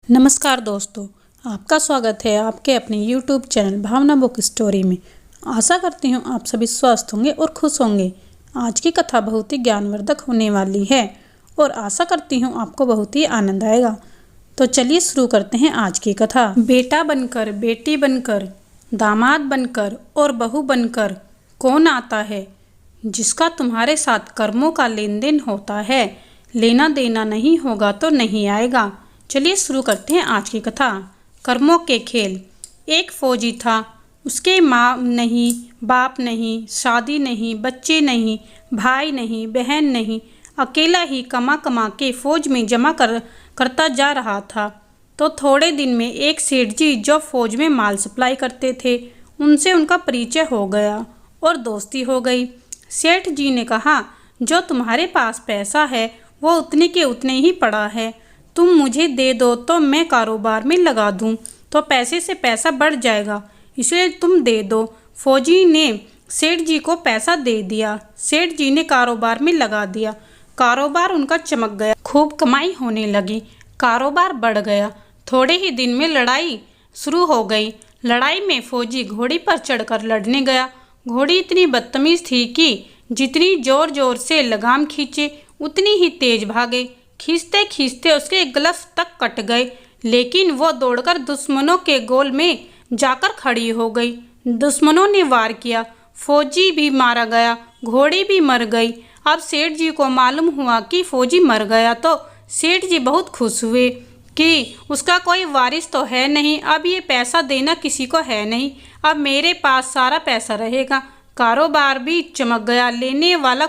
नमस्कार दोस्तों, आपका स्वागत है आपके अपने YouTube चैनल भावना बुक स्टोरी में। आशा करती हूँ आप सभी स्वस्थ होंगे और खुश होंगे। आज की कथा बहुत ही ज्ञानवर्धक होने वाली है और आशा करती हूँ आपको बहुत ही आनंद आएगा। तो चलिए शुरू करते हैं आज की कथा। बेटा बनकर, बेटी बनकर, दामाद बनकर और बहू बनकर कौन आता है? जिसका तुम्हारे साथ कर्मों का लेन देन होता है, लेना देना नहीं होगा तो नहीं आएगा। चलिए शुरू करते हैं आज की कथा। कर्मों के खेल। एक फौजी था, उसके माँ नहीं, बाप नहीं, शादी नहीं, बच्चे नहीं, भाई नहीं, बहन नहीं, अकेला ही कमा कमा के फौज में जमा करता जा रहा था। तो थोड़े दिन में एक सेठ जी जो फौज में माल सप्लाई करते थे, उनसे उनका परिचय हो गया और दोस्ती हो गई। सेठ जी ने कहा, जो तुम्हारे पास पैसा है वो उतने के उतने ही पड़ा है, तुम मुझे दे दो तो मैं कारोबार में लगा दूं तो पैसे से पैसा बढ़ जाएगा, इसलिए तुम दे दो। फौजी ने सेठ जी को पैसा दे दिया। सेठ जी ने कारोबार में लगा दिया। कारोबार उनका चमक गया, खूब कमाई होने लगी, कारोबार बढ़ गया। थोड़े ही दिन में लड़ाई शुरू हो गई। लड़ाई में फौजी घोड़ी पर चढ़कर लड़ने गया। घोड़ी इतनी बदतमीज थी कि जितनी जोर जोर से लगाम खींचे उतनी ही तेज भागे। खींचते खींचते उसके ग्लव्स तक कट गए, लेकिन वो दौड़कर दुश्मनों के गोल में जाकर खड़ी हो गई। दुश्मनों ने वार किया, फौजी भी मारा गया, घोड़ी भी मर गई। अब सेठ जी को मालूम हुआ कि फौजी मर गया तो सेठ जी बहुत खुश हुए कि उसका कोई वारिस तो है नहीं, अब ये पैसा देना किसी को है नहीं, अब मेरे पास सारा पैसा रहेगा। कारोबार भी चमक गया, लेने वाला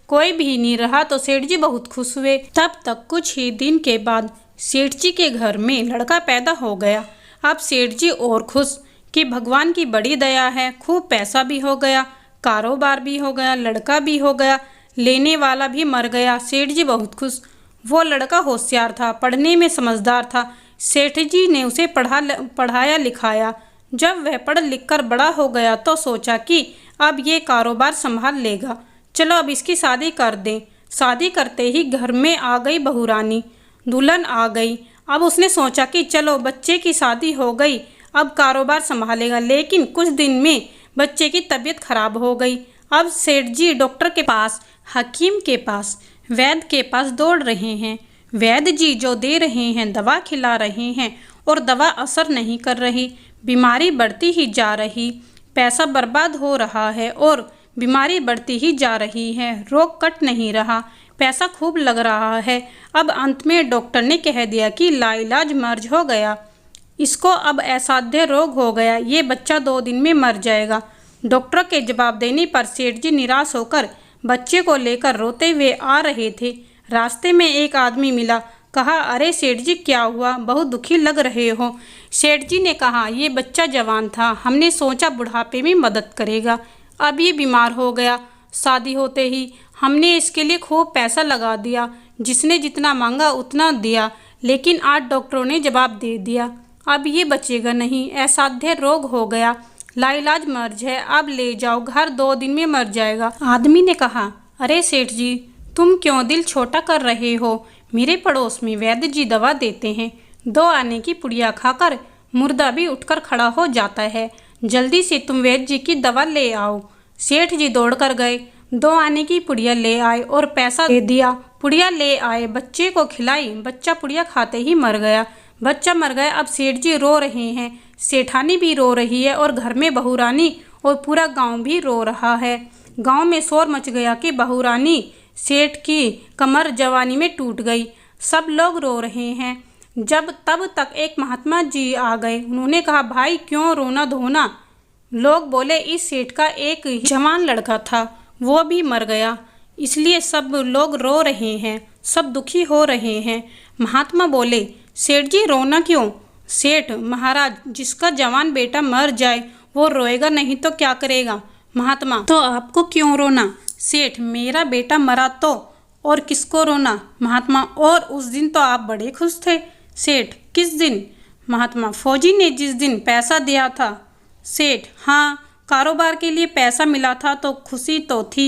कोई भी नहीं रहा तो सेठ जी बहुत खुश हुए। तब तक कुछ ही दिन के बाद सेठ जी के घर में लड़का पैदा हो गया। अब सेठ जी और खुश कि भगवान की बड़ी दया है, खूब पैसा भी हो गया, कारोबार भी हो गया, लड़का भी हो गया, लेने वाला भी मर गया। सेठ जी बहुत खुश। वो लड़का होशियार था, पढ़ने में समझदार था। सेठ जी ने उसे पढ़ाया लिखाया। जब वह पढ़ लिख कर बड़ा हो गया तो सोचा कि अब ये कारोबार संभाल लेगा, चलो अब इसकी शादी कर दें। शादी करते ही घर में आ गई बहू रानी, दुल्हन आ गई। अब उसने सोचा कि चलो बच्चे की शादी हो गई, अब कारोबार संभालेगा। लेकिन कुछ दिन में बच्चे की तबीयत खराब हो गई। अब सेठ जी डॉक्टर के पास, हकीम के पास, वैद्य के पास दौड़ रहे हैं। वैद्य जी जो दे रहे हैं, दवा खिला रहे हैं और दवा असर नहीं कर रही, बीमारी बढ़ती ही जा रही, पैसा बर्बाद हो रहा है और बीमारी बढ़ती ही जा रही है, रोग कट नहीं रहा, पैसा खूब लग रहा है। अब अंत में डॉक्टर ने कह दिया कि लाइलाज मर्ज हो गया, इसको अब असाध्य रोग हो गया, ये बच्चा 2 दिन में मर जाएगा। डॉक्टर के जवाब देने पर सेठ जी निराश होकर बच्चे को लेकर रोते हुए आ रहे थे। रास्ते में एक आदमी मिला। कहा, अरे सेठ जी क्या हुआ, बहुत दुखी लग रहे हो। सेठ जी ने कहा, ये बच्चा जवान था, हमने सोचा बुढ़ापे में मदद करेगा, अब ये बीमार हो गया। शादी होते ही हमने इसके लिए खूब पैसा लगा दिया, जिसने जितना मांगा उतना दिया, लेकिन आज डॉक्टरों ने जवाब दे दिया, अब ये बचेगा नहीं, असाध्य रोग हो गया, लाइलाज मर्ज है, अब ले जाओ घर, 2 दिन में मर जाएगा। आदमी ने कहा, अरे सेठ जी तुम क्यों दिल छोटा कर रहे हो, मेरे पड़ोस में वैद्य जी दवा देते हैं, 2 आने की पुड़िया खाकर मुर्दा भी उठकर खड़ा हो जाता है, जल्दी से तुम वैद्य जी की दवा ले आओ। सेठ जी दौड़ कर गए, 2 आने की पुड़िया ले आए और पैसा दे दिया। पुड़िया ले आए, बच्चे को खिलाई, बच्चा पुड़िया खाते ही मर गया। बच्चा मर गया। अब सेठ जी रो रहे हैं, सेठानी भी रो रही है और घर में बहू रानी और पूरा गांव भी रो रहा है। गांव में शोर मच गया कि बहू रानी सेठ की कमर जवानी में टूट गई, सब लोग रो रहे हैं। तब तक एक महात्मा जी आ गए। उन्होंने कहा, भाई क्यों रोना धोना। लोग बोले, इस सेठ का एक जवान लड़का था, वो भी मर गया, इसलिए सब लोग रो रहे हैं, सब दुखी हो रहे हैं। महात्मा बोले, सेठ जी रोना क्यों। सेठ, महाराज जिसका जवान बेटा मर जाए वो रोएगा नहीं तो क्या करेगा। महात्मा, तो आपको क्यों रोना। सेठ, मेरा बेटा मरा तो और किसको रोना। महात्मा, और उस दिन तो आप बड़े खुश थे। सेठ, किस दिन। महात्मा, फौजी ने जिस दिन पैसा दिया था। सेठ, हाँ, कारोबार के लिए पैसा मिला था तो खुशी तो थी।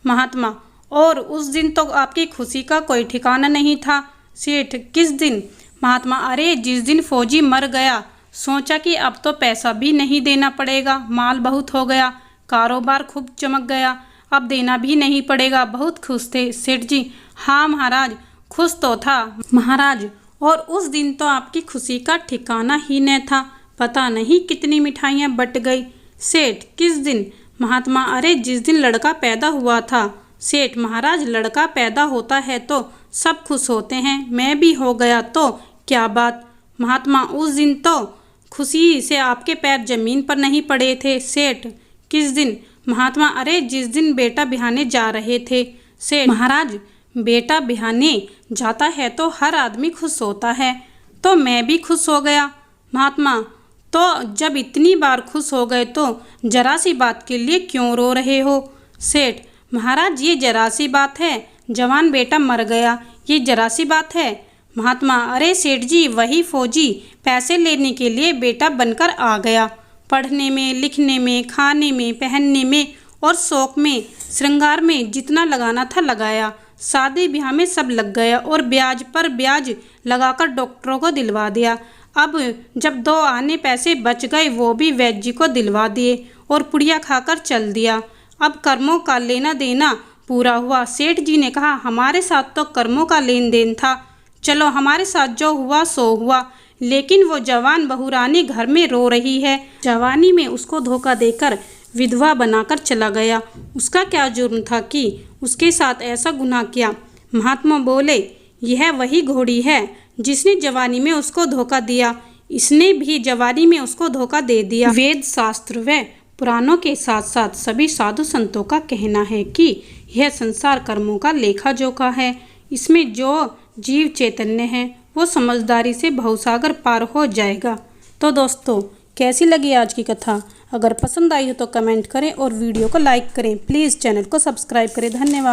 महात्मा, और उस दिन तो आपकी खुशी का कोई ठिकाना नहीं था। सेठ, किस दिन। महात्मा अरे जिस दिन फौजी मर गया सोचा कि अब तो पैसा भी नहीं देना पड़ेगा, माल बहुत हो गया, कारोबार खूब चमक गया, अब देना भी नहीं पड़ेगा। बहुत खुश थे सेठ जी। हाँ महाराज, खुश तो था महाराज, और उस दिन तो आपकी खुशी का ठिकाना ही न था, पता नहीं कितनी मिठाइयाँ बट गई। सेठ किस दिन? महात्मा अरे जिस दिन लड़का पैदा हुआ था। सेठ महाराज लड़का पैदा होता है तो सब खुश होते हैं, मैं भी हो गया तो क्या बात? महात्मा उस दिन तो खुशी से आपके पैर जमीन पर नहीं पड़े थे। सेठ किस दिन? महात्मा अरे जिस दिन बेटा बिहाने जा रहे थे। सेठ महाराज बेटा बिहाने जाता है तो हर आदमी खुश होता है, तो मैं भी खुश हो गया। महात्मा तो जब इतनी बार खुश हो गए तो जरा सी बात के लिए क्यों रो रहे हो? सेठ महाराज ये जरा सी बात है, जवान बेटा मर गया, ये जरा सी बात है। महात्मा अरे सेठ जी वही फौजी पैसे लेने के लिए बेटा बनकर आ गया, पढ़ने में, लिखने में, खाने में, पहनने में और शौक में, श्रृंगार में जितना लगाना था लगाया, शादी ब्याह में सब लग गया और ब्याज पर ब्याज लगाकर डॉक्टरों को दिलवा दिया। अब जब 2 आने पैसे बच गए वो भी वैद्य जी को दिलवा दिए और पुड़िया खाकर चल दिया। अब कर्मों का लेना देना पूरा हुआ। सेठ जी ने कहा हमारे साथ तो कर्मों का लेन देन था, चलो हमारे साथ जो हुआ सो हुआ, लेकिन वो जवान बहुरानी घर में रो रही है, जवानी में उसको धोखा देकर विधवा बनाकर चला गया, उसका क्या जुर्म था कि उसके साथ ऐसा गुनाह किया? महात्मा बोले यह वही घोड़ी है जिसने जवानी में उसको धोखा दिया, इसने भी जवानी में उसको धोखा दे दिया। वेद शास्त्र व पुराणों के साथ साथ सभी साधु संतों का कहना है कि यह संसार कर्मों का लेखा जोखा है, इसमें जो जीव चैतन्य है वो समझदारी से भवसागर पार हो जाएगा। तो दोस्तों कैसी लगी आज की कथा? अगर पसंद आई हो तो कमेंट करें और वीडियो को लाइक करें। प्लीज़ चैनल को सब्सक्राइब करें। धन्यवाद।